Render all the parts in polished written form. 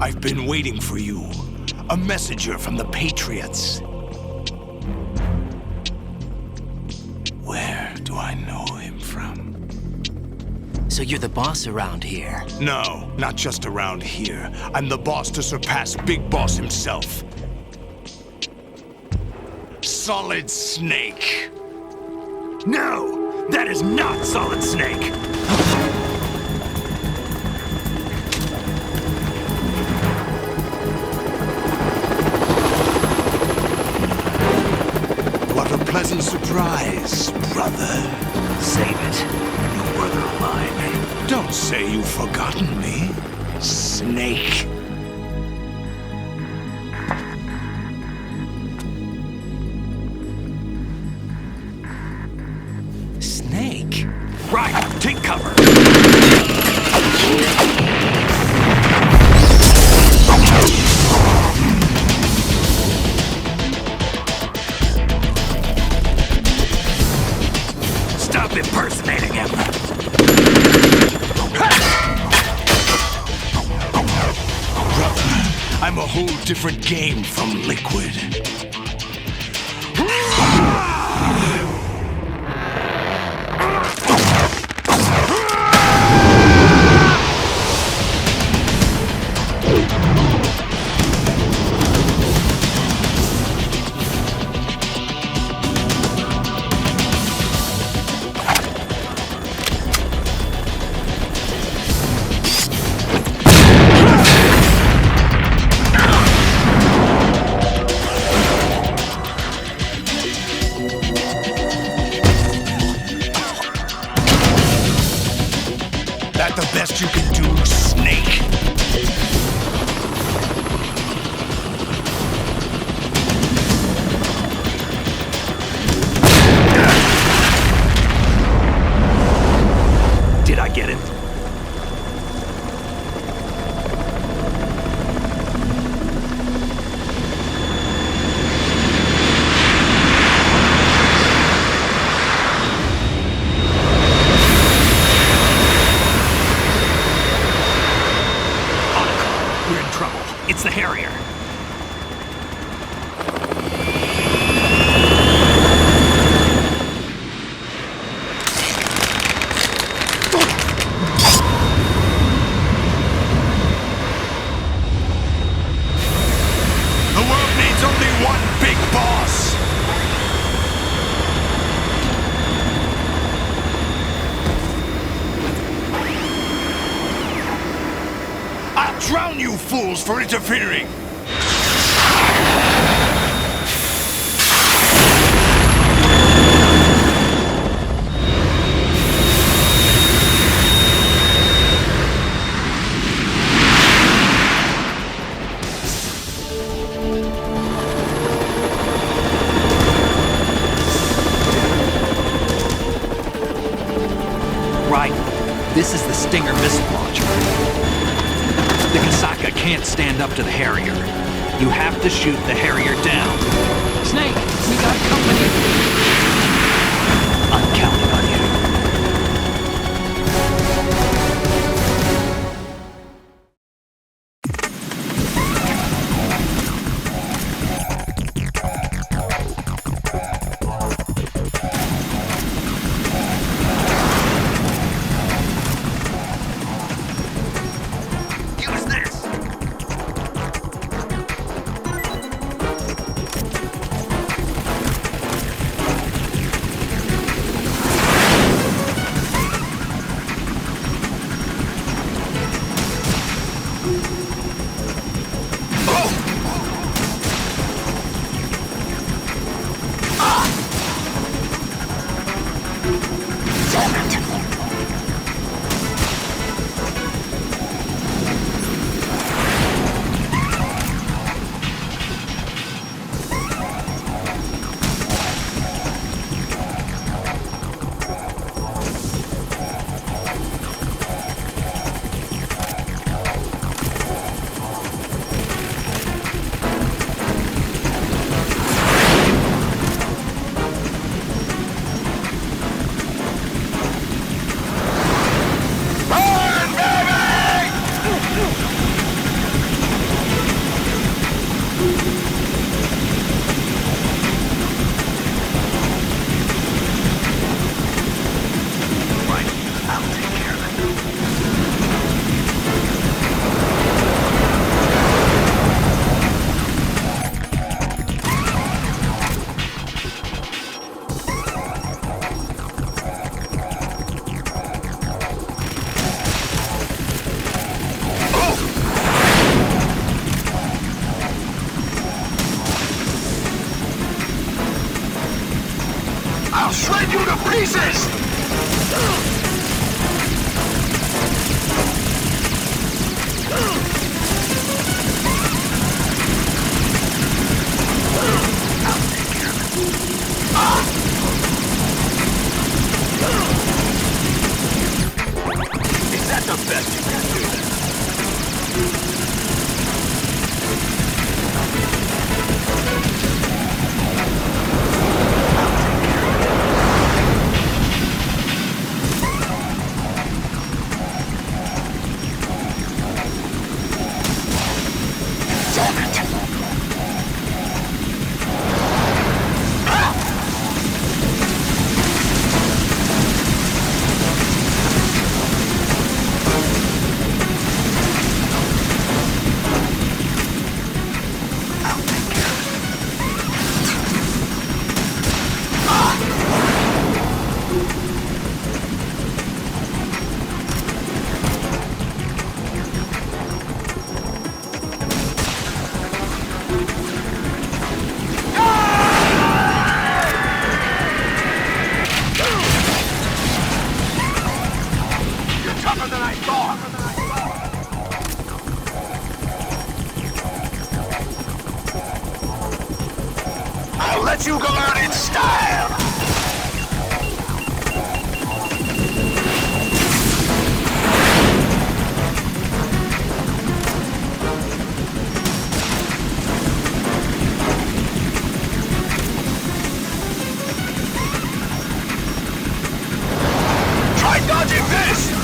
I've been waiting for you. A messenger from the Patriots. Where do I know him from? So you're the boss around here? No, not just around here. I'm the boss to surpass Big Boss himself. Solid Snake. No! That is not Solid Snake! What a pleasant surprise, brother. Save it. No brother of mine. Don't say you've forgotten me, Snake. Snake? Right, take cover! Stop impersonating him! Brother, I'm a whole different game from Liquid. That the best you can do, Snake? Did I get it? We're in trouble. It's the Harrier. The world needs only one big boss! I'll drown you fools for interfering! Right. This is the Stinger missile launcher. The Kasaka can't stand up to the Harrier. You have to shoot the Harrier down. Snake, we got company. I'm counting on you. Use this! I'll shred you to pieces! Is that the best you can do? I'll let you go out in style! Try dodging this!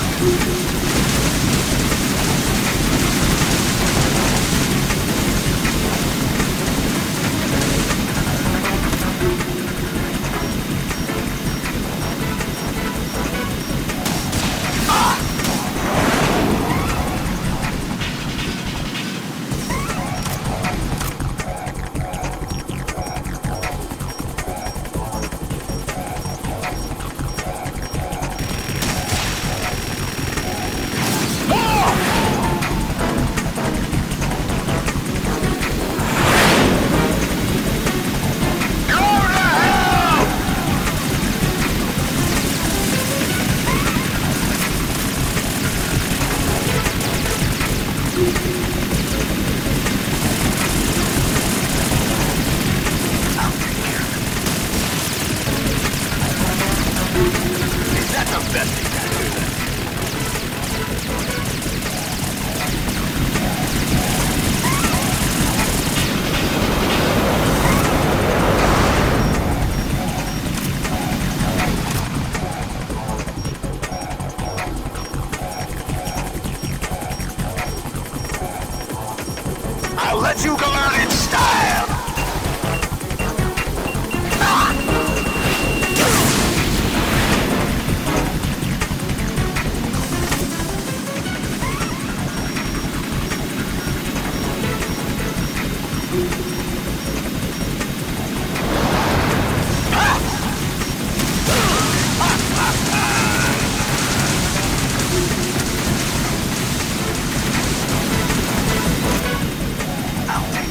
I'll let you go out in style! I'll take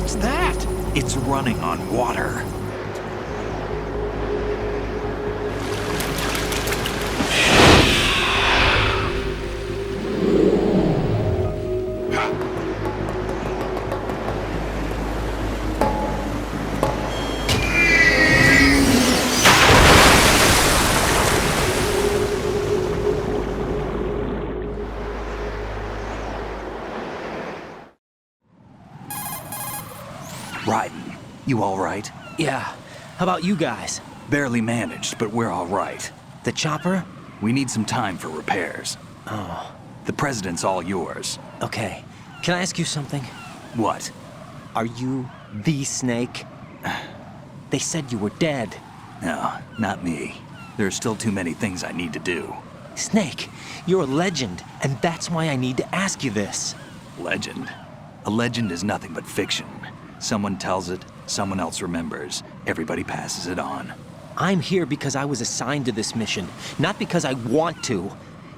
What's that? It's running on water. Raiden, you all right? Yeah. How about you guys? Barely managed, but we're all right. The chopper? We need some time for repairs. Oh, The president's all yours. okay. Can I ask you something? What? Are you the Snake? They said you were dead. No, not me. There are still too many things I need to do. Snake, you're a legend, and that's why I need to ask you this. Legend? A legend is nothing but fiction. Someone tells it, someone else remembers. Everybody passes it on. I'm here because I was assigned to this mission, not because I want to.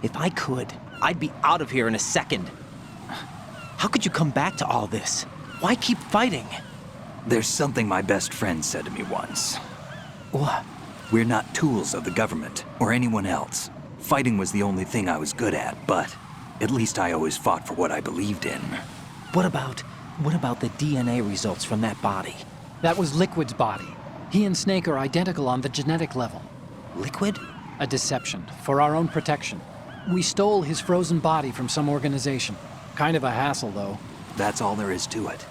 If I could, I'd be out of here in a second. How could you come back to all this? Why keep fighting? There's something my best friend said to me once. What? We're not tools of the government or anyone else. Fighting was the only thing I was good at, but at least I always fought for what I believed in. What about the DNA results from that body? That was Liquid's body. He and Snake are identical on the genetic level. Liquid? A deception, for our own protection. We stole his frozen body from some organization. Kind of a hassle, though. That's all there is to it.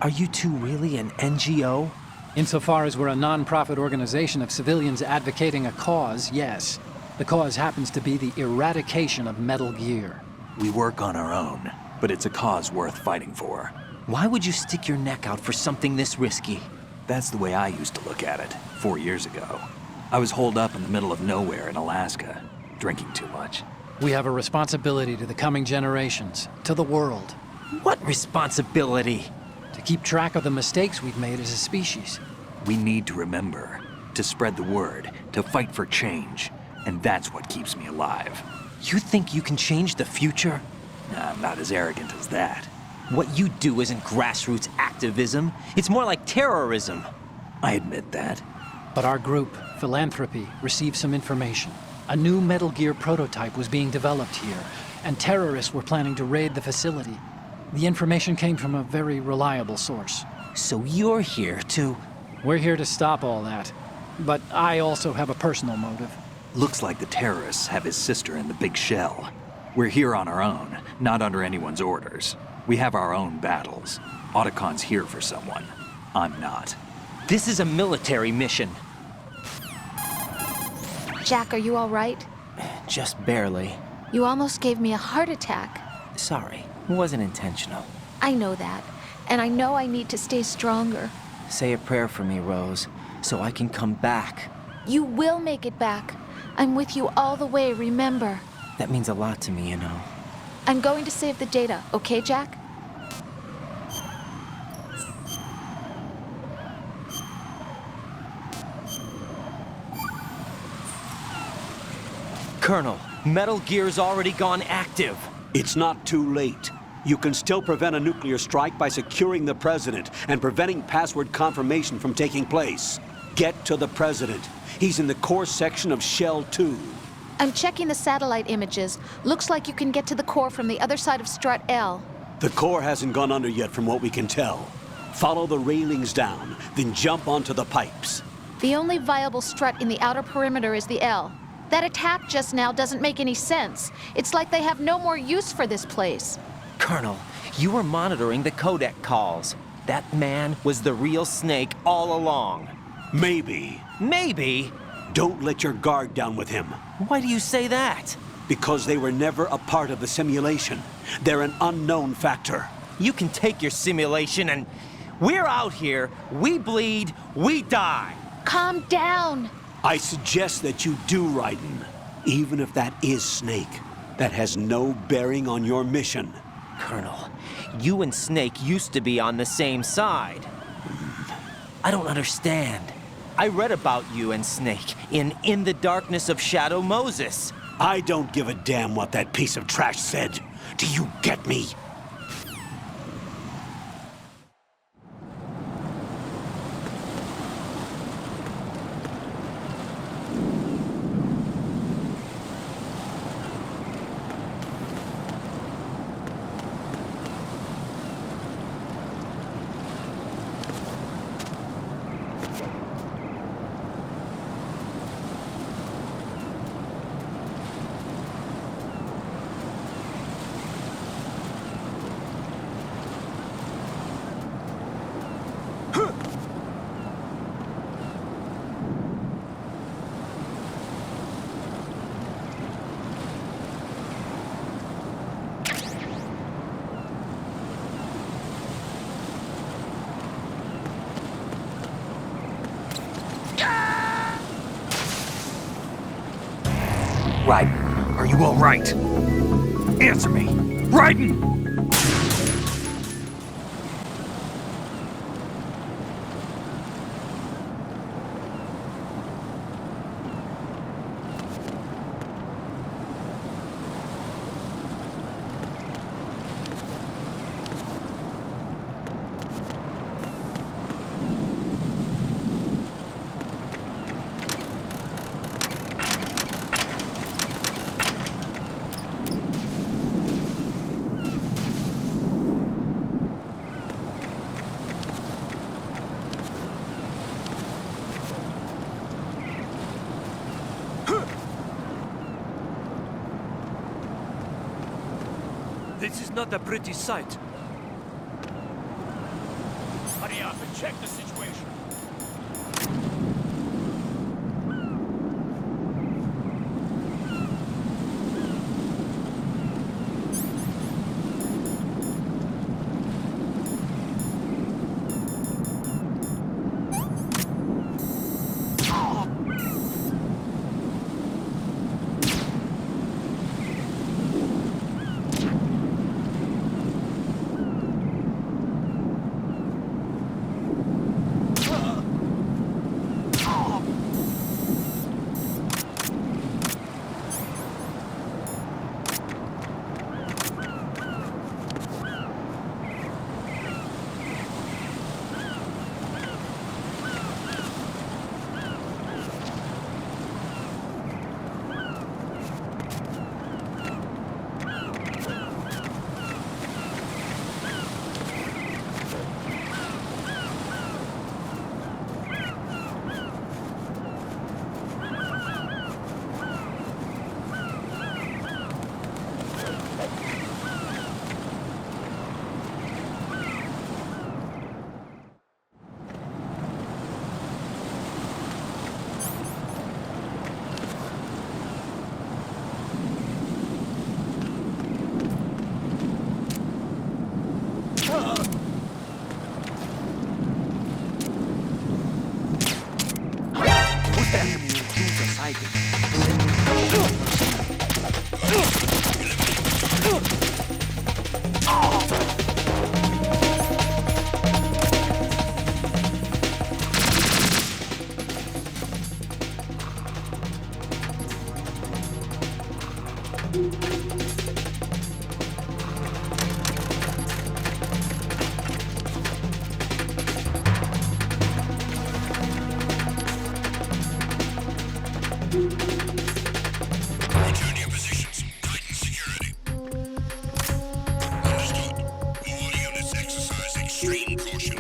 Are you two really an NGO? Insofar as we're a non-profit organization of civilians advocating a cause, yes. The cause happens to be the eradication of Metal Gear. We work on our own, but it's a cause worth fighting for. Why would you stick your neck out for something this risky? That's the way I used to look at it 4 years ago. I was holed up in the middle of nowhere in Alaska, drinking too much. We have a responsibility to the coming generations, to the world, What responsibility? to keep track of the mistakes we've made as a species. We need to remember, to spread the word, to fight for change, and that's what keeps me alive. You think you can change the future? I'm not as arrogant as that. What you do isn't grassroots activism. It's more like terrorism. I admit that. But our group, Philanthropy, received some information. A new Metal Gear prototype was being developed here, and terrorists were planning to raid the facility. The information came from a very reliable source. So you're here to... We're here to stop all that. But I also have a personal motive. Looks like the terrorists have his sister in the big shell. We're here on our own, not under anyone's orders. We have our own battles. Otacon's here for someone. I'm not. This is a military mission. Jack, are you all right? Just barely. You almost gave me a heart attack. Sorry, it wasn't intentional. I know that, and I know I need to stay stronger. Say a prayer for me, Rose, so I can come back. You will make it back. I'm with you all the way, remember. That means a lot to me, you know. I'm going to save the data, okay, Jack? Colonel, Metal Gear's already gone active. It's not too late. You can still prevent a nuclear strike by securing the president and preventing password confirmation from taking place. Get to the president. He's in the core section of Shell 2. I'm checking the satellite images. Looks like you can get to the core from the other side of Strut L. The core hasn't gone under yet from what we can tell. Follow the railings down, then jump onto the pipes. The only viable strut in the outer perimeter is the L. That attack just now doesn't make any sense. It's like they have no more use for this place. Colonel, you were monitoring the codec calls. That man was the real Snake all along. Maybe. Maybe? Don't let your guard down with him. Why do you say that? Because they were never a part of the simulation. They're an unknown factor. You can take your simulation and... We're out here, we bleed, we die. Calm down. I suggest that you do, Raiden. Even if that is Snake, that has no bearing on your mission. Colonel, you and Snake used to be on the same side. I don't understand. I read about you and Snake in the Darkness of Shadow Moses. I don't give a damn what that piece of trash said. Do you get me? Raiden, are you all right? Answer me! Raiden! This is not a pretty sight. Hurry up and check the situation. Return to your positions. Tighten security. Understood. All units exercise extreme caution.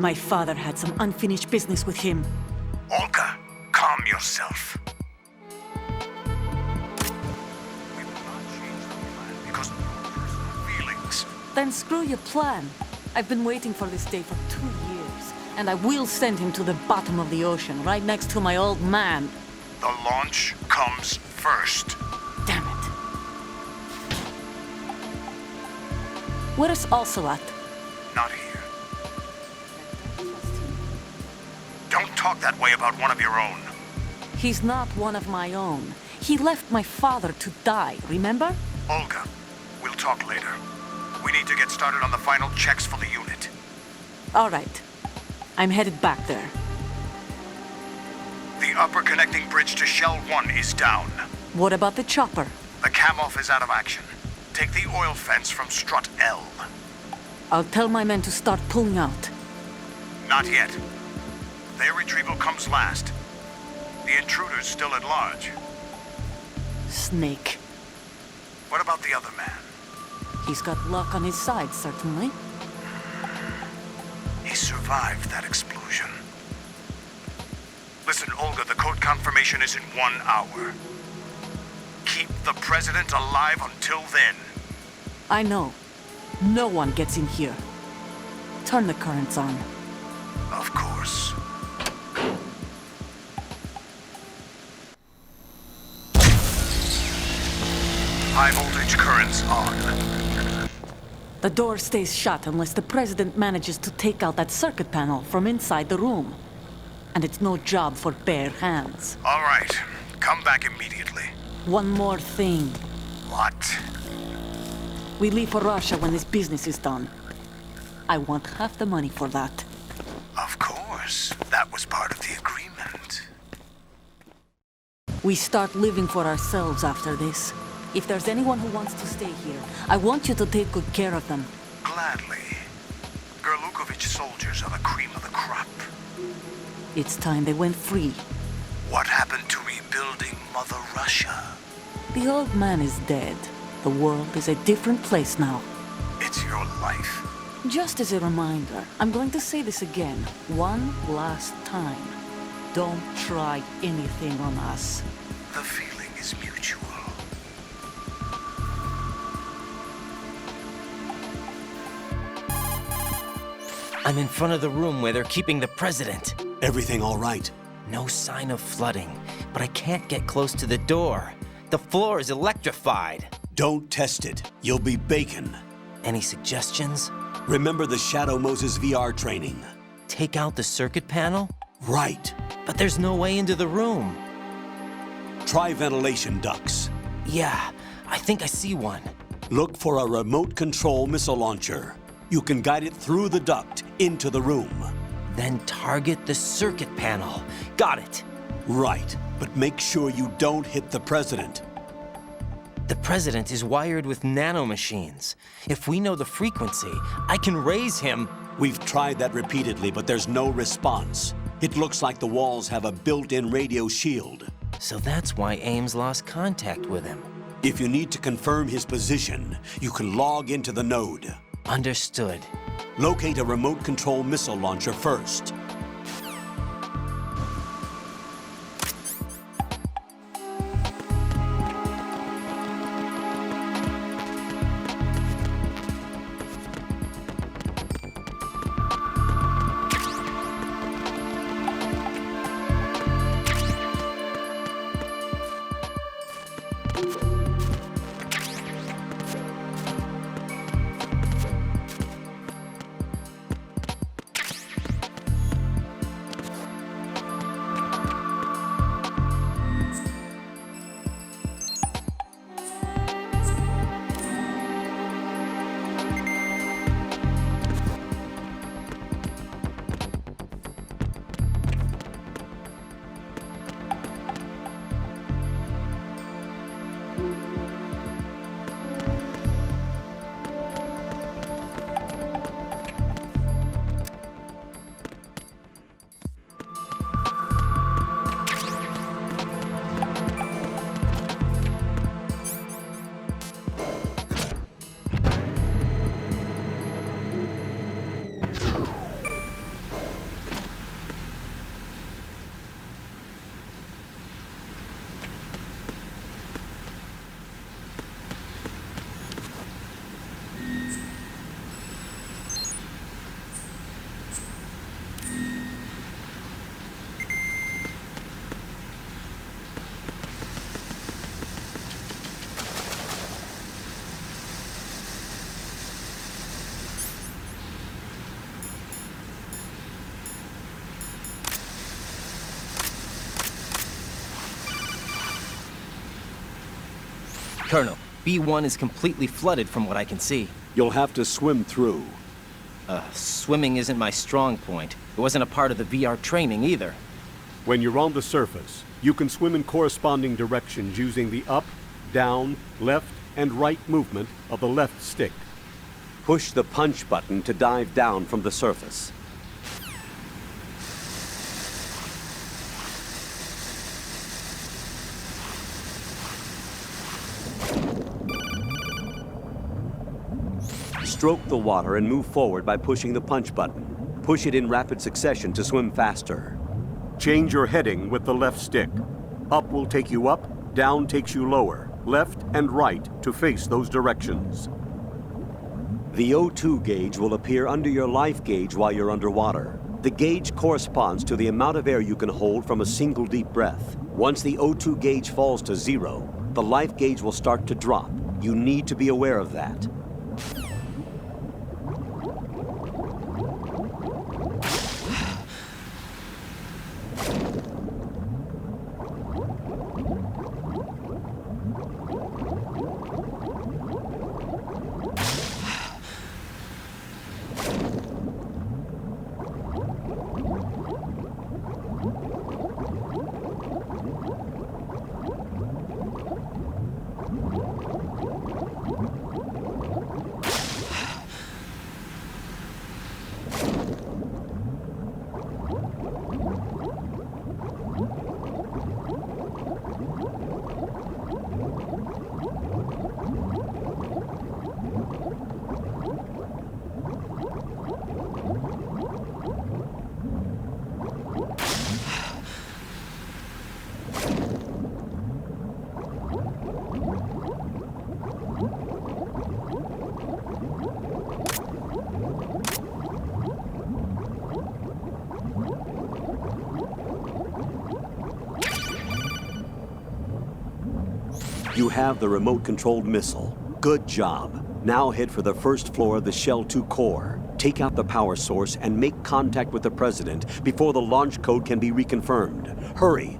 My father had some unfinished business with him. Olga, calm yourself. We will not change the plan because of your personal feelings. Then screw your plan. I've been waiting for this day for 2 years, and I will send him to the bottom of the ocean, right next to my old man. The launch comes first. Damn it. Where is Ocelot? Not here. Don't talk that way about one of your own. He's not one of my own. He left my father to die, remember? Olga, we'll talk later. We need to get started on the final checks for the unit. All right. I'm headed back there. The upper connecting bridge to Shell 1 is down. What about the chopper? The cam-off is out of action. Take the oil fence from strut L. I'll tell my men to start pulling out. Not yet. Their retrieval comes last. The intruder's still at large. Snake. What about the other man? He's got luck on his side, certainly. He survived that explosion. Listen, Olga, the code confirmation is in 1 hour. Keep the president alive until then. I know. No one gets in here. Turn the currents on. Of course. High voltage currents on. The door stays shut unless the president manages to take out that circuit panel from inside the room. And it's no job for bare hands. All right. Come back immediately. One more thing. What? We leave for Russia when this business is done. I want half the money for that. Of course. That was part of the agreement. We start living for ourselves after this. If there's anyone who wants to stay here, I want you to take good care of them. Gladly. Gerlukovich soldiers are the cream of the crop. It's time they went free. What happened to rebuilding Mother Russia? The old man is dead. The world is a different place now. It's your life. Just as a reminder, I'm going to say this again, one last time. Don't try anything on us. The feeling is mutual. I'm in front of the room where they're keeping the president. Everything all right? No sign of flooding, but I can't get close to the door. The floor is electrified. Don't test it. You'll be bacon. Any suggestions? Remember the Shadow Moses VR training? Take out the circuit panel? Right. But there's no way into the room. Try ventilation ducts. Yeah, I think I see one. Look for a remote control missile launcher. You can guide it through the duct into the room. Then target the circuit panel. Got it. Right, but make sure you don't hit the president. The president is wired with nanomachines. If we know the frequency, I can raise him. We've tried that repeatedly, but there's no response. It looks like the walls have a built-in radio shield. So that's why Ames lost contact with him. If you need to confirm his position, you can log into the node. Understood. Locate a remote control missile launcher first. Colonel, B1 is completely flooded from what I can see. You'll have to swim through. Swimming isn't my strong point. It wasn't a part of the VR training either. When you're on the surface, you can swim in corresponding directions using the up, down, left, and right movement of the left stick. Push the punch button to dive down from the surface. Stroke the water and move forward by pushing the punch button. Push it in rapid succession to swim faster. Change your heading with the left stick. Up will take you up, down takes you lower, left and right to face those directions. The O2 gauge will appear under your life gauge while you're underwater. The gauge corresponds to the amount of air you can hold from a single deep breath. Once the O2 gauge falls to 0, the life gauge will start to drop. You need to be aware of that. You have the remote-controlled missile. Good job. Now head for the first floor of the Shell 2 core. Take out the power source and make contact with the President before the launch code can be reconfirmed. Hurry!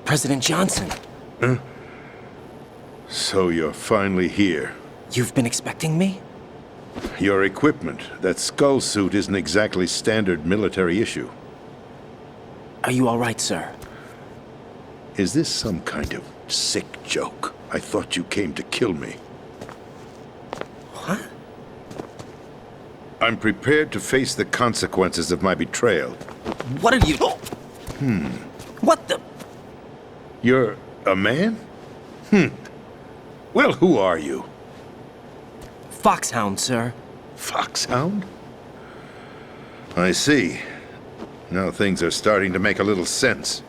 President Johnson, So you're finally here. you've been expecting me? Your equipment, that skull suit isn't exactly standard military issue. Are you all right, sir? Is this some kind of sick joke? I thought you came to kill me. What? I'm prepared to face the consequences of my betrayal. What are you... What the... You're a man? Well, who are you? Foxhound, sir. Foxhound? I see. Now things are starting to make a little sense.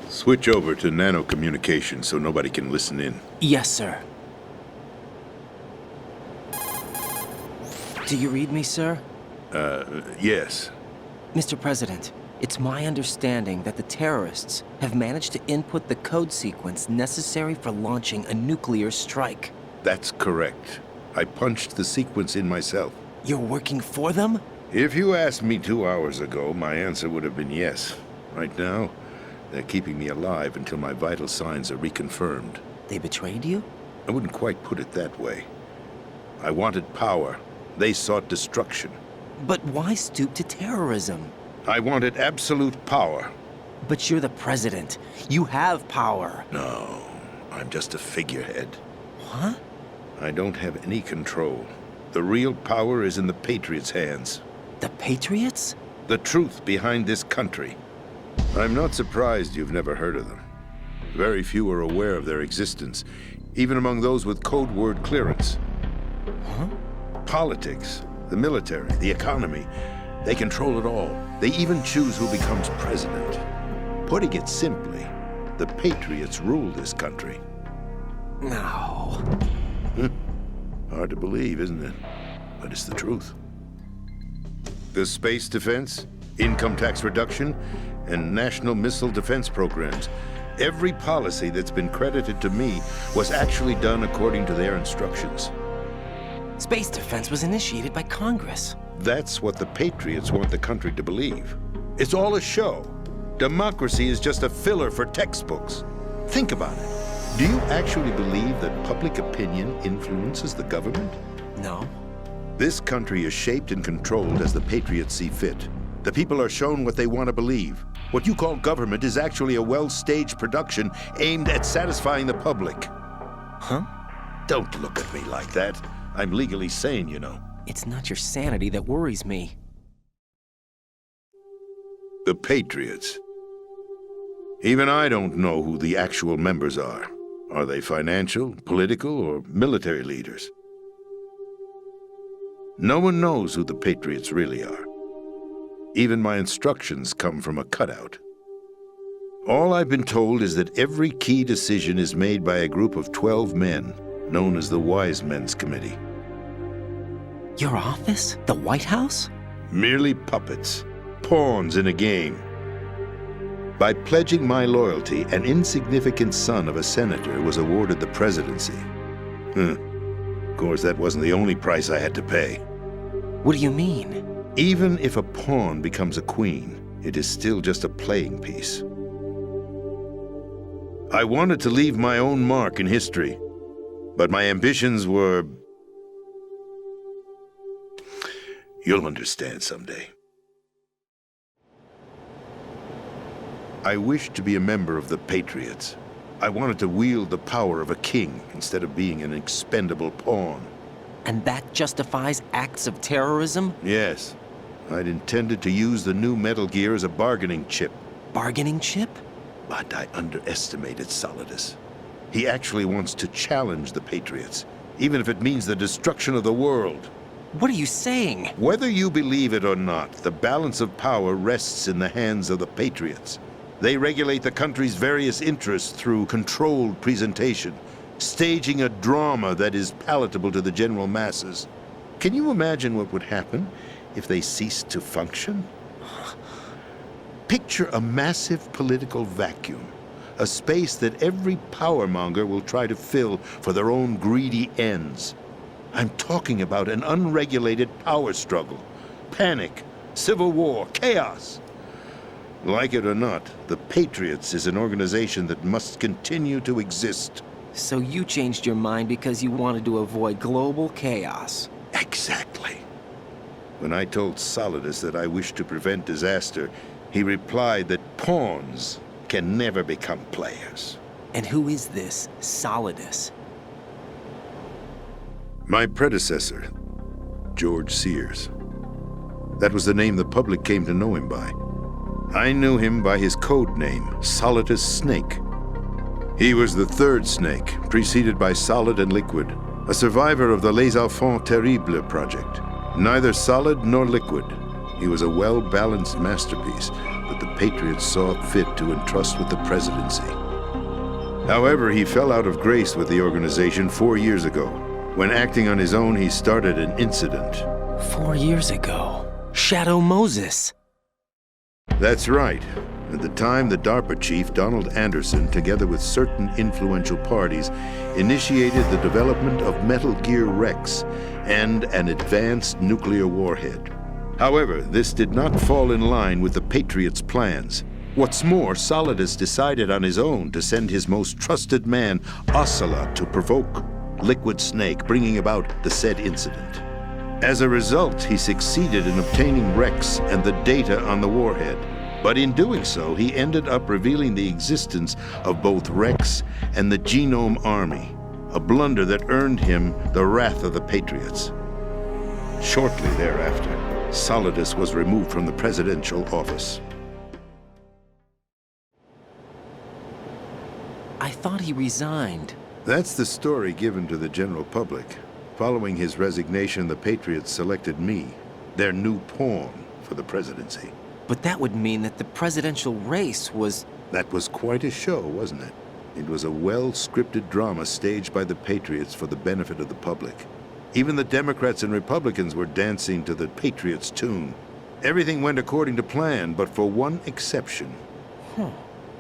Switch over to nano-communication so nobody can listen in. Yes, sir. Do you read me, sir? Yes. Mr. President, it's my understanding that the terrorists have managed to input the code sequence necessary for launching a nuclear strike. That's correct. I punched the sequence in myself. You're working for them? If you asked me 2 hours ago, my answer would have been yes. Right now, they're keeping me alive until my vital signs are reconfirmed. They betrayed you? I wouldn't quite put it that way. I wanted power. They sought destruction. But why stoop to terrorism? I wanted absolute power. But you're the president. You have power. No, I'm just a figurehead. What? I don't have any control. The real power is in the Patriots' hands. The Patriots? The truth behind this country. I'm not surprised you've never heard of them. Very few are aware of their existence, even among those with code word clearance. Huh? Politics, the military, the economy, they control it all. They even choose who becomes president. Putting it simply, the Patriots rule this country. No. Hard to believe, isn't it? But it's the truth. The space defense, income tax reduction, and national missile defense programs. Every policy that's been credited to me was actually done according to their instructions. Space defense was initiated by Congress. That's what the Patriots want the country to believe. It's all a show. Democracy is just a filler for textbooks. Think about it. Do you actually believe that public opinion influences the government? No. This country is shaped and controlled as the Patriots see fit. The people are shown what they want to believe. What you call government is actually a well-staged production aimed at satisfying the public. Huh? Don't look at me like that. I'm legally sane, you know. It's not your sanity that worries me. The Patriots. Even I don't know who the actual members are. Are they financial, political, or military leaders? No one knows who the Patriots really are. Even my instructions come from a cutout. All I've been told is that every key decision is made by a group of 12 men, known as the Wise Men's Committee. Your office? The White House? Merely puppets, pawns in a game. By pledging my loyalty, an insignificant son of a senator was awarded the presidency. Of course, that wasn't the only price I had to pay. What do you mean? Even if a pawn becomes a queen, it is still just a playing piece. I wanted to leave my own mark in history, but my ambitions were... You'll understand someday. I wished to be a member of the Patriots. I wanted to wield the power of a king instead of being an expendable pawn. And that justifies acts of terrorism? Yes. I'd intended to use the new Metal Gear as a bargaining chip. Bargaining chip? But I underestimated Solidus. He actually wants to challenge the Patriots, even if it means the destruction of the world. What are you saying? Whether you believe it or not, the balance of power rests in the hands of the Patriots. They regulate the country's various interests through controlled presentation, staging a drama that is palatable to the general masses. Can you imagine what would happen if they ceased to function? Picture a massive political vacuum, a space that every powermonger will try to fill for their own greedy ends. I'm talking about an unregulated power struggle, panic, civil war, chaos. Like it or not, the Patriots is an organization that must continue to exist. So you changed your mind because you wanted to avoid global chaos. Exactly. When I told Solidus that I wished to prevent disaster, he replied that pawns can never become players. And who is this Solidus? My predecessor, George Sears. That was the name the public came to know him by. I knew him by his code name, Solidus Snake. He was the third Snake, preceded by Solid and Liquid, a survivor of the Les Enfants Terribles project. Neither solid nor liquid, he was a well-balanced masterpiece that the Patriots saw fit to entrust with the presidency. However, he fell out of grace with the organization 4 years ago. When acting on his own, he started an incident. 4 years ago. Shadow Moses. That's right. At the time, the DARPA chief, Donald Anderson, together with certain influential parties, initiated the development of Metal Gear Rex and an advanced nuclear warhead. However, this did not fall in line with the Patriots' plans. What's more, Solidus decided on his own to send his most trusted man, Ocelot, to provoke Liquid Snake, bringing about the said incident. As a result, he succeeded in obtaining Rex and the data on the warhead. But in doing so, he ended up revealing the existence of both Rex and the Genome Army, a blunder that earned him the wrath of the Patriots. Shortly thereafter, Solidus was removed from the presidential office. I thought he resigned. That's the story given to the general public. Following his resignation, the Patriots selected me, their new pawn, for the presidency. But that would mean that the presidential race was... That was quite a show, wasn't it? It was a well-scripted drama staged by the Patriots for the benefit of the public. Even the Democrats and Republicans were dancing to the Patriots' tune. Everything went according to plan, but for one exception.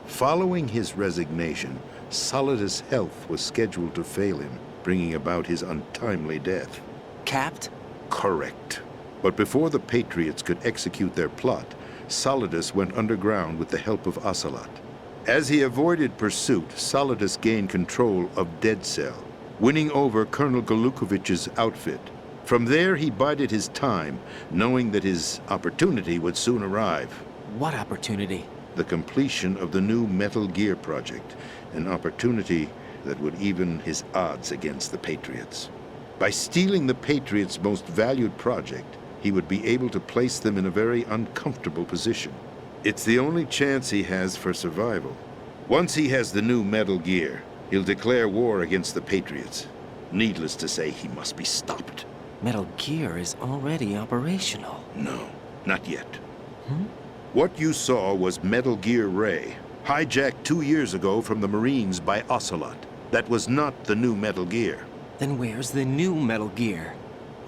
Following his resignation, Solidus' health was scheduled to fail him, bringing about his untimely death. Capped? Correct. But before the Patriots could execute their plot, Solidus went underground with the help of Ocelot. As he avoided pursuit, Solidus gained control of Dead Cell, winning over Colonel Golukovich's outfit. From there, he bided his time, knowing that his opportunity would soon arrive. What opportunity? The completion of the new Metal Gear project, an opportunity that would even his odds against the Patriots. By stealing the Patriots' most valued project, he would be able to place them in a very uncomfortable position. It's the only chance he has for survival. Once he has the new Metal Gear, he'll declare war against the Patriots. Needless to say, he must be stopped. Metal Gear is already operational. No, not yet. What you saw was Metal Gear Ray, hijacked 2 years ago from the Marines by Ocelot. That was not the new Metal Gear. Then where's the new Metal Gear?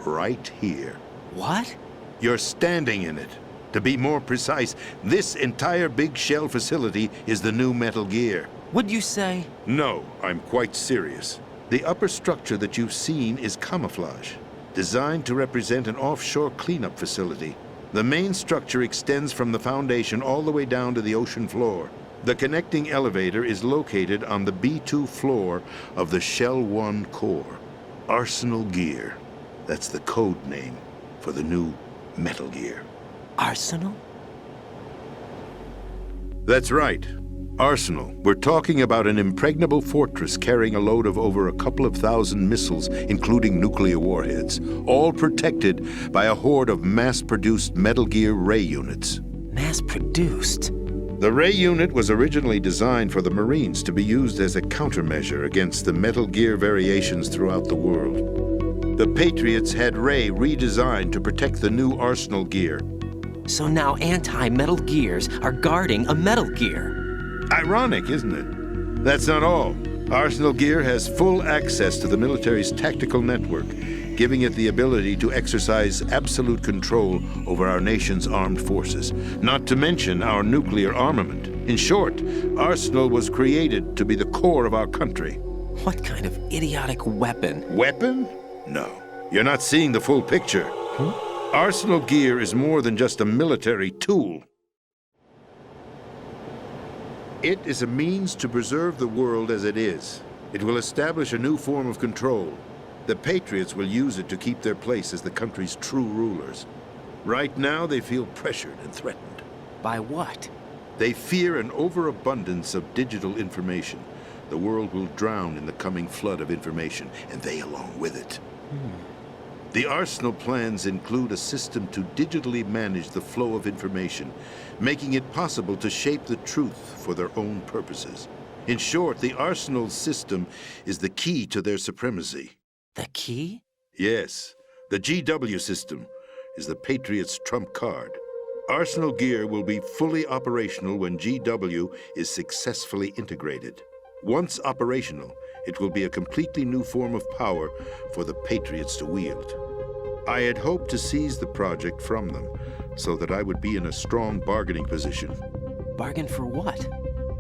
Right here. What? You're standing in it. To be more precise, this entire big shell facility is the new Metal Gear. What'd you say? No, I'm quite serious. The upper structure that you've seen is camouflage, designed to represent an offshore cleanup facility. The main structure extends from the foundation all the way down to the ocean floor. The connecting elevator is located on the B2 floor of the Shell 1 core. Arsenal Gear. That's the code name for the new Metal Gear. Arsenal? That's right. Arsenal. We're talking about an impregnable fortress carrying a load of over a couple of thousand missiles, including nuclear warheads, all protected by a horde of mass-produced Metal Gear ray units. Mass-produced? The ray unit was originally designed for the Marines to be used as a countermeasure against the Metal Gear variations throughout the world. The Patriots had Ray redesigned to protect the new Arsenal gear. So now anti-Metal Gears are guarding a Metal Gear. Ironic, isn't it? That's not all. Arsenal Gear has full access to the military's tactical network, giving it the ability to exercise absolute control over our nation's armed forces, not to mention our nuclear armament. In short, Arsenal was created to be the core of our country. What kind of idiotic weapon? Weapon? No. You're not seeing the full picture. Arsenal Gear is more than just a military tool. It is a means to preserve the world as it is. It will establish a new form of control. The Patriots will use it to keep their place as the country's true rulers. Right now, they feel pressured and threatened. By what? They fear an overabundance of digital information. The world will drown in the coming flood of information, and they along with it. The Arsenal plans include a system to digitally manage the flow of information, making it possible to shape the truth for their own purposes. In short, the Arsenal system is the key to their supremacy. The key? Yes. The GW system is the Patriots' trump card. Arsenal Gear will be fully operational when GW is successfully integrated. Once operational, it will be a completely new form of power for the Patriots to wield. I had hoped to seize the project from them, so that I would be in a strong bargaining position. Bargain for what?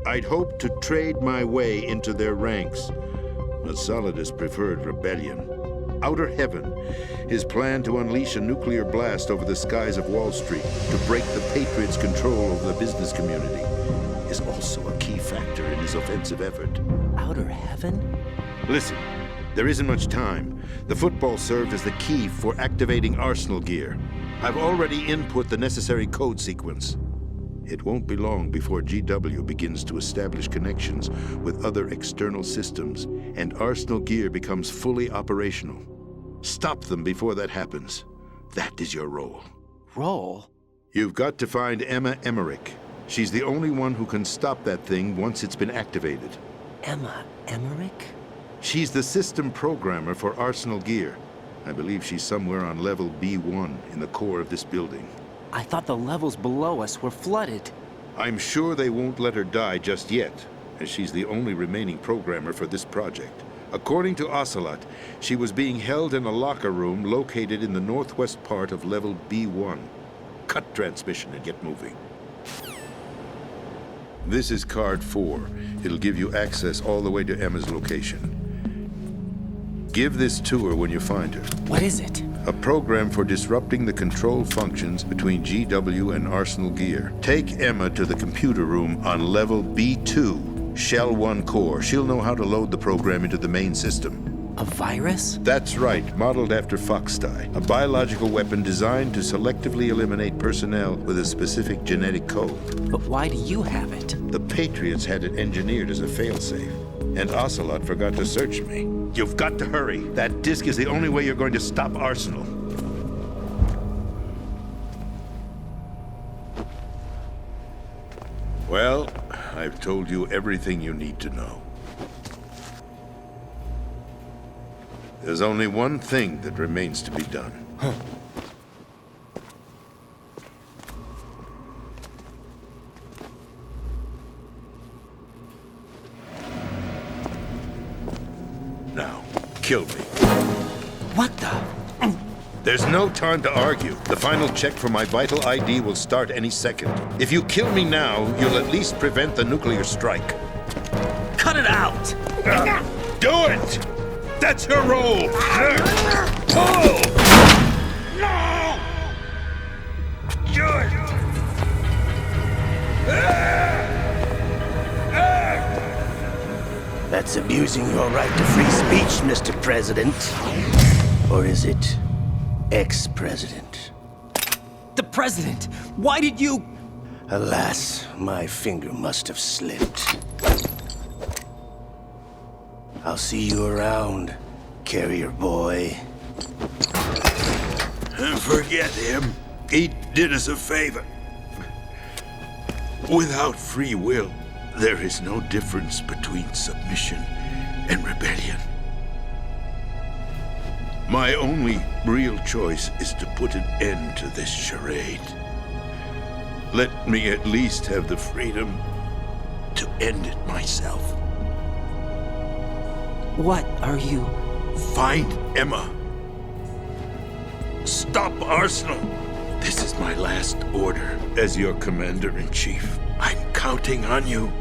I'd hoped to trade my way into their ranks, but Solidus preferred rebellion. Outer Heaven, his plan to unleash a nuclear blast over the skies of Wall Street to break the Patriots' control over the business community, is also a key factor in his offensive effort. Outer Heaven? Listen, there isn't much time. The football served as the key for activating Arsenal Gear. I've already input the necessary code sequence. It won't be long before GW begins to establish connections with other external systems, and Arsenal Gear becomes fully operational. Stop them before that happens. That is your role. Role? You've got to find Emma Emmerich. She's the only one who can stop that thing once it's been activated. Emma Emmerich? She's the system programmer for Arsenal Gear. I believe she's somewhere on level B1 in the core of this building. I thought the levels below us were flooded. I'm sure they won't let her die just yet, as she's the only remaining programmer for this project. According to Ocelot, she was being held in a locker room located in the northwest part of level B1. Cut transmission and get moving. This is card 4. It'll give you access all the way to Emma's location. Give this to her when you find her. What is it? A program for disrupting the control functions between GW and Arsenal Gear. Take Emma to the computer room on level B2, Shell 1 core. She'll know how to load the program into the main system. A virus? That's right, modeled after Foxdie. A biological weapon designed to selectively eliminate personnel with a specific genetic code. But why do you have it? The Patriots had it engineered as a failsafe, and Ocelot forgot to search me. You've got to hurry. That disk is the only way you're going to stop Arsenal. Well, I've told you everything you need to know. There's only one thing that remains to be done. Now, kill me. What the? There's no time to argue. The final check for my vital ID will start any second. If you kill me now, you'll at least prevent the nuclear strike. Cut it out! Do it! That's your role! Pull! No! Do it! That's abusing your right to free speech, Mr. President. Or is it ex-president? The president! Why did you... Alas, my finger must have slipped. I'll see you around, carrier boy. Forget him. He did us a favor. Without free will, there is no difference between submission and rebellion. My only real choice is to put an end to this charade. Let me at least have the freedom to end it myself. What are you? Find Emma. Stop Arsenal. This is my last order as your commander-in-chief. I'm counting on you.